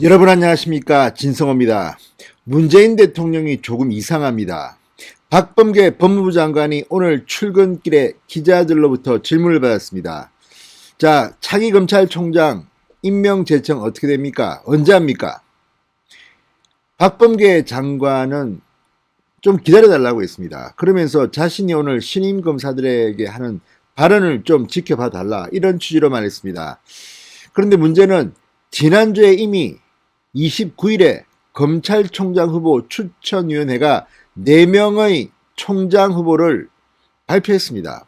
여러분 안녕하십니까, 진성호입니다. 문재인 대통령이 조금 이상합니다. 박범계 법무부 장관이 오늘 출근길에 기자들로부터 질문을 받았습니다. 자, 차기 검찰총장 임명 제청 어떻게 됩니까? 언제 합니까? 박범계 장관은 좀 기다려달라고 했습니다. 그러면서 자신이 오늘 신임 검사들에게 하는 발언을 좀 지켜봐 달라, 이런 취지로 말했습니다. 그런데 문제는 지난주에 이미 29일에 검찰총장 후보 추천위원회가 4명의 총장 후보를 발표했습니다.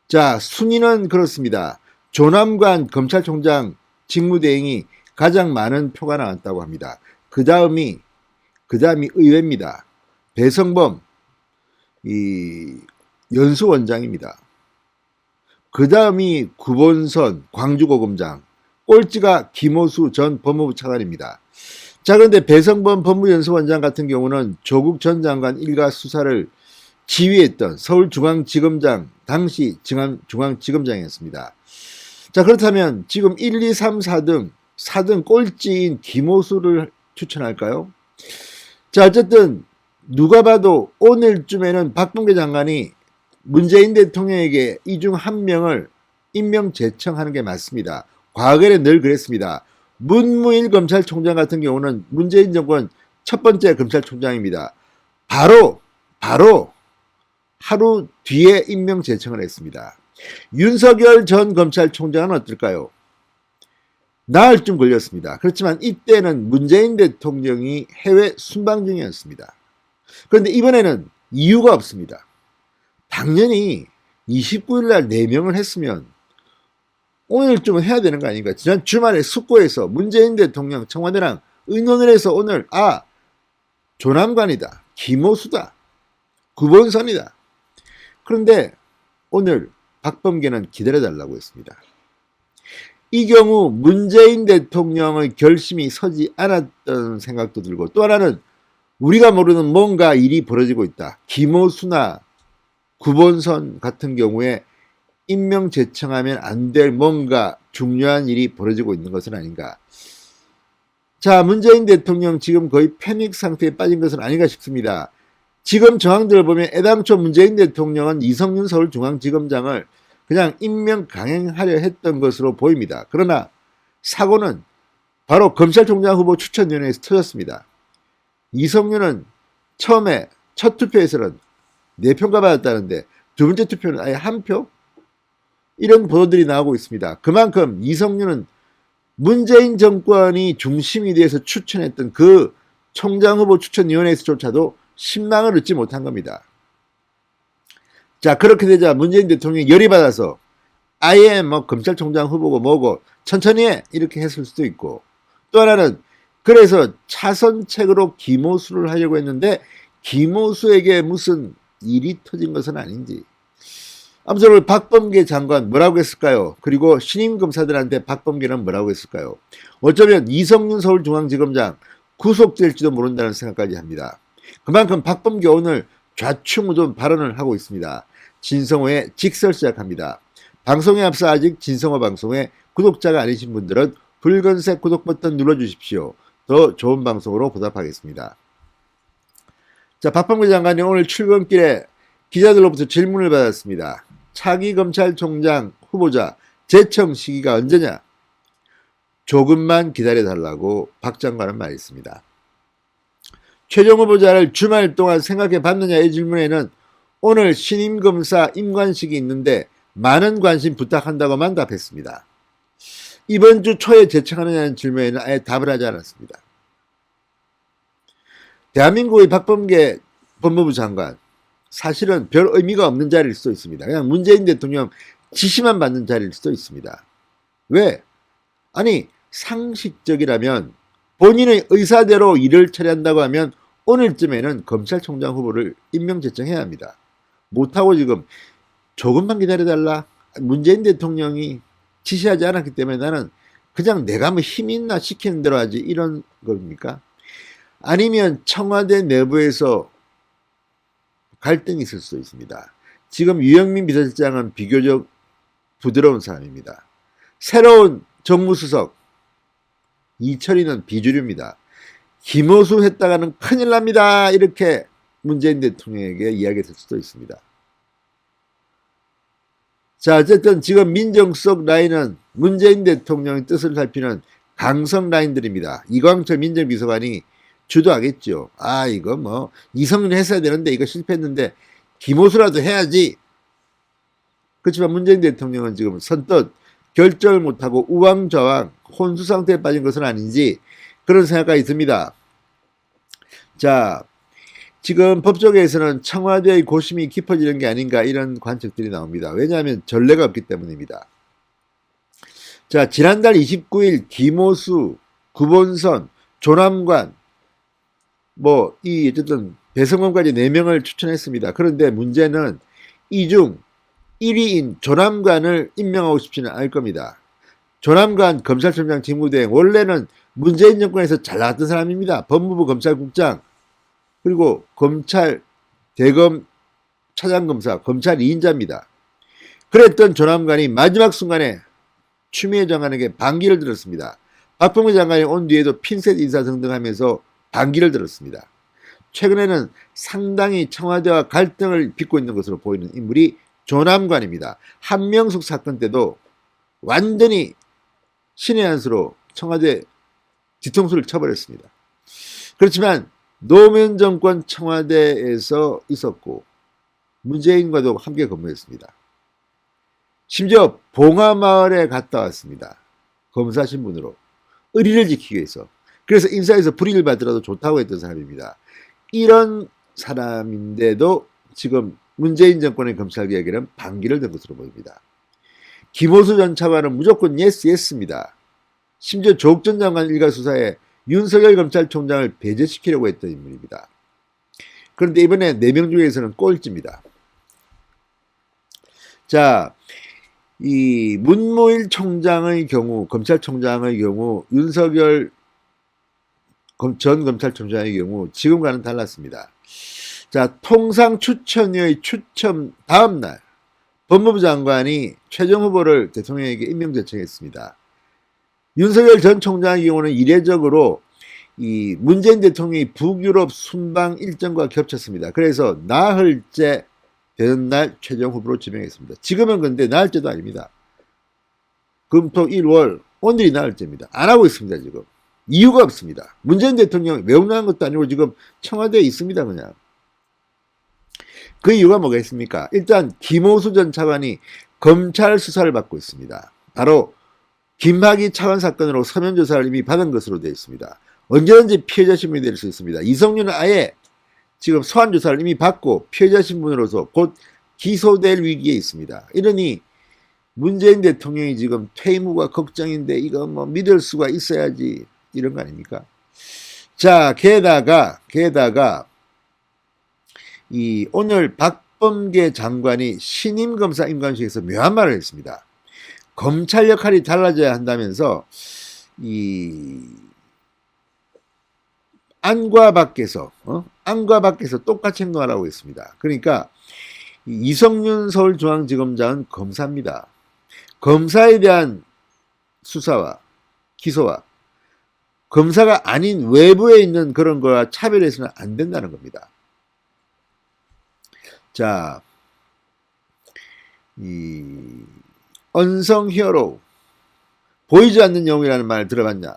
자, 순위는 그렇습니다. 조남관 검찰총장 직무대행이 가장 많은 표가 나왔다고 합니다. 그 다음이 의회입니다. 배성범 연수원장입니다. 그 다음이 구본선 광주고검장, 꼴찌가 김호수 전 법무부 차관입니다. 자, 그런데 배성범 법무연수원장 같은 경우는 조국 전 장관 일가 수사를 지휘했던 서울중앙지검장, 당시 중앙지검장이었습니다. 자, 그렇다면 지금 1, 2, 3, 4등 꼴찌인 김호수를 추천할까요? 자, 어쨌든 누가 봐도 오늘쯤에는 박범계 장관이 문재인 대통령에게 이 중 한 명을 임명 제청하는 게 맞습니다. 과거에는 늘 그랬습니다. 문무일 검찰총장 같은 경우는 문재인 정권 첫 번째 검찰총장입니다. 바로 하루 뒤에 임명 제청을 했습니다. 윤석열 전 검찰총장은 어떨까요? 나흘쯤 걸렸습니다. 그렇지만 이때는 문재인 대통령이 해외 순방 중이었습니다. 그런데 이번에는 이유가 없습니다. 당연히 29일 날 4명을 했으면 오늘쯤은 해야 되는 거 아닌가. 지난 주말에 숙고에서 문재인 대통령 청와대랑 의논을 해서 오늘 조남관이다, 김호수다, 구본선이다. 그런데 오늘 박범계는 기다려달라고 했습니다. 이 경우 문재인 대통령의 결심이 서지 않았던 생각도 들고, 또 하나는 우리가 모르는 뭔가 일이 벌어지고 있다. 김호수나 구본선 같은 경우에 임명 제청하면 안 될 뭔가 중요한 일이 벌어지고 있는 것은 아닌가. 자, 문재인 대통령 지금 거의 패닉 상태에 빠진 것은 아닌가 싶습니다. 지금 정황들을 보면 애당초 문재인 대통령은 이성윤 서울중앙지검장을 그냥 임명 강행하려 했던 것으로 보입니다. 그러나 사고는 바로 검찰총장 후보 추천위원회에서 터졌습니다. 이성윤은 처음에 첫 투표에서는 4표가 받았다는데 두 번째 투표는 아예 1표? 이런 보도들이 나오고 있습니다. 그만큼 이성윤은 문재인 정권이 중심이 돼서 추천했던 그 총장 후보 추천위원회에서조차도 신망을 얻지 못한 겁니다. 자, 그렇게 되자 문재인 대통령이 열이 받아서 아예 검찰총장 후보고 뭐고 천천히 해, 이렇게 했을 수도 있고, 또 하나는 그래서 차선책으로 김호수를 하려고 했는데 김호수에게 무슨 일이 터진 것은 아닌지. 아무튼 오늘 박범계 장관 뭐라고 했을까요? 그리고 신임 검사들한테 박범계는 뭐라고 했을까요? 어쩌면 이성윤 서울중앙지검장 구속될지도 모른다는 생각까지 합니다. 그만큼 박범계 오늘 좌충우돌 발언을 하고 있습니다. 진성호의 직설 시작합니다. 방송에 앞서 아직 진성호 방송에 구독자가 아니신 분들은 붉은색 구독 버튼 눌러주십시오. 더 좋은 방송으로 보답하겠습니다. 자, 박범계 장관이 오늘 출근길에 기자들로부터 질문을 받았습니다. 차기 검찰총장 후보자 제청 시기가 언제냐? 조금만 기다려달라고 박 장관은 말했습니다. 최종 후보자를 주말 동안 생각해 봤느냐의 질문에는 오늘 신임 검사 임관식이 있는데 많은 관심 부탁한다고만 답했습니다. 이번 주 초에 제청하느냐는 질문에는 아예 답을 하지 않았습니다. 대한민국의 박범계 법무부 장관, 사실은 별 의미가 없는 자리일 수도 있습니다. 그냥 문재인 대통령 지시만 받는 자리일 수도 있습니다. 왜? 아니, 상식적이라면 본인의 의사대로 일을 처리한다고 하면 오늘쯤에는 검찰총장 후보를 임명 제청해야 합니다. 못하고 지금 조금만 기다려달라, 문재인 대통령이 지시하지 않았기 때문에 나는 그냥 내가 뭐 힘 있나 시키는 대로 하지, 이런 겁니까? 아니면 청와대 내부에서 갈등이 있을 수도 있습니다. 지금 유영민 비서실장은 비교적 부드러운 사람입니다. 새로운 정무수석 이철이는 비주류입니다. 김호수 했다가는 큰일 납니다. 이렇게 문재인 대통령에게 이야기했을 수도 있습니다. 자, 어쨌든 지금 민정 속 라인은 문재인 대통령의 뜻을 살피는 강성 라인들입니다. 이광철 민정비서관이 주도하겠죠. 아, 이거 뭐 이성윤 했어야 되는데 이거 실패했는데 김호수라도 해야지. 그렇지만 문재인 대통령은 지금 선뜻 결정을 못하고 우왕좌왕 혼수 상태에 빠진 것은 아닌지 그런 생각이 듭니다. 자, 지금 법조계에서는 청와대의 고심이 깊어지는 게 아닌가 이런 관측들이 나옵니다. 왜냐하면 전례가 없기 때문입니다. 자, 지난달 29일 김호수, 구본선, 조남관 어쨌든 배성범까지 4명을 추천했습니다. 그런데 문제는 이 중 1위인 조남관을 임명하고 싶지는 않을 겁니다. 조남관 검찰총장 직무대행 원래는 문재인 정권에서 잘 나왔던 사람입니다. 법무부 검찰국장 그리고 검찰 대검 차장검사 검찰 2인자입니다. 그랬던 조남관이 마지막 순간에 추미애 장관에게 반기를 들었습니다. 박범계 장관이 온 뒤에도 핀셋 인사 등등하면서 반기를 들었습니다. 최근에는 상당히 청와대와 갈등을 빚고 있는 것으로 보이는 인물이 조남관입니다. 한명숙 사건 때도 완전히 신의 한 수로 청와대 뒤통수를 쳐버렸습니다. 그렇지만 노무현 정권 청와대에서 있었고 문재인과도 함께 근무했습니다. 심지어 봉화마을에 갔다 왔습니다. 검사 신분으로 의리를 지키기 위해서. 그래서 인사에서 불이익을 받더라도 좋다고 했던 사람입니다. 이런 사람인데도 지금 문재인 정권의 검찰개혁에는 반기를 든 것으로 보입니다. 김호수 전 차관은 무조건 예스입니다. 심지어 조국 전 장관 일가 수사에 윤석열 검찰총장을 배제시키려고 했던 인물입니다. 그런데 이번에 4명 중에서는 꼴찌입니다. 자, 이 문무일 총장의 경우, 검찰총장의 경우, 윤석열 전 검찰총장의 경우 지금과는 달랐습니다. 자, 통상 추천위의 추첨 다음날 법무부 장관이 최종 후보를 대통령에게 임명 제청했습니다. 윤석열 전 총장의 경우는 이례적으로 이 문재인 대통령이 북유럽 순방 일정과 겹쳤습니다. 그래서 나흘째 되는 날 최종 후보로 지명했습니다. 지금은 근데 나흘째도 아닙니다. 금토 일월 오늘이 나흘째입니다. 안 하고 있습니다. 지금 이유가 없습니다. 문재인 대통령 외운하는 것도 아니고 지금 청와대에 있습니다. 그냥. 그 이유가 뭐가 있습니까? 일단 김호수 전 차관이 검찰 수사를 받고 있습니다. 바로 김학의 차관 사건으로 서면 조사를 이미 받은 것으로 되어 있습니다. 언제든지 피해자 신분이 될 수 있습니다. 이성윤은 아예 지금 소환 조사를 이미 받고 피해자 신분으로서 곧 기소될 위기에 있습니다. 이러니 문재인 대통령이 지금 퇴임 후가 걱정인데 이거 뭐 믿을 수가 있어야지 이런 거 아닙니까? 자, 게다가 이 오늘 박범계 장관이 신임 검사 임관식에서 묘한 말을 했습니다. 검찰 역할이 달라져야 한다면서 이 안과 밖에서 똑같이 행동하라고 했습니다. 그러니까 이성윤 서울중앙지검장은 검사입니다. 검사에 대한 수사와 기소와 검사가 아닌 외부에 있는 그런 거와 차별해서는 안 된다는 겁니다. 자, 이 언성 히어로 보이지 않는 영웅이라는 말 들어봤냐?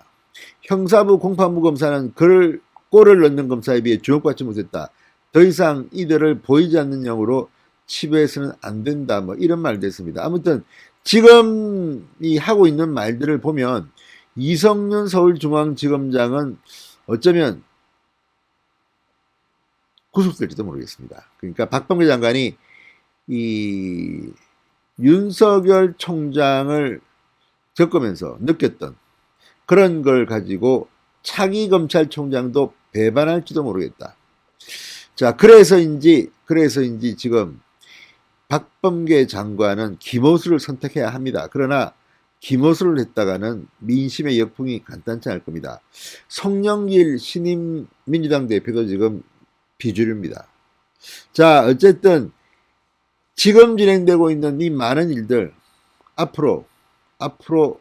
형사부 공판부 검사는 꼴을 넣는 검사에 비해 주목받지 못했다. 더 이상 이들을 보이지 않는 영으로 치부해서는 안 된다. 뭐 이런 말도 했습니다. 아무튼 지금 이 하고 있는 말들을 보면 이성윤 서울중앙지검장은 어쩌면 구속될지도 모르겠습니다. 그러니까 박범계 장관이 이 윤석열 총장을 겪으면서 느꼈던 그런 걸 가지고 차기 검찰총장도 배반할지도 모르겠다. 자, 그래서인지 지금 박범계 장관은 김호수를 선택해야 합니다. 그러나 김호수를 했다가는 민심의 역풍이 간단치 않을 겁니다. 송영길 신임 민주당 대표도 지금 비주류입니다. 자, 어쨌든 지금 진행되고 있는 이 많은 일들 앞으로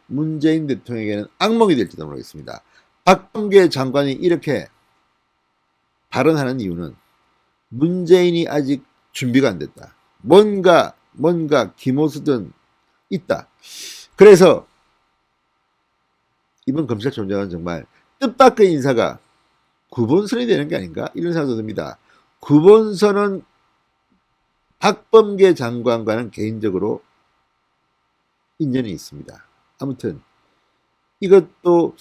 문재인 대통령에게는 악몽이 될지도 모르겠습니다. 박범계 장관이 이렇게 발언하는 이유는 문재인이 아직 준비가 안 됐다. 뭔가 기모수든 있다. 그래서 이번 검찰총장은 정말 뜻밖의 인사가 구본선이 되는 게 아닌가 이런 생각도 듭니다. 구본선은 박범계 장관과는 개인적으로 인연이 있습니다. 아무튼 이것도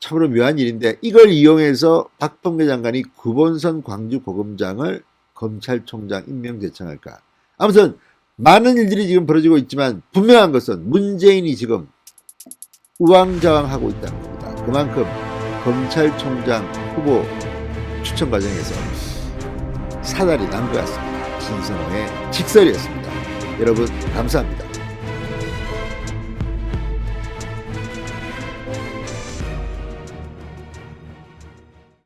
참으로 묘한 일인데 이걸 이용해서 박범계 장관이 구본선 광주고검장을 검찰총장 임명 제청할까. 아무튼 많은 일들이 지금 벌어지고 있지만 분명한 것은 문재인이 지금 우왕좌왕하고 있다는 겁니다. 그만큼 검찰총장 후보 추천 과정에서 사달이 난 것 같습니다. 신성호의 직설이었습니다. 여러분 감사합니다.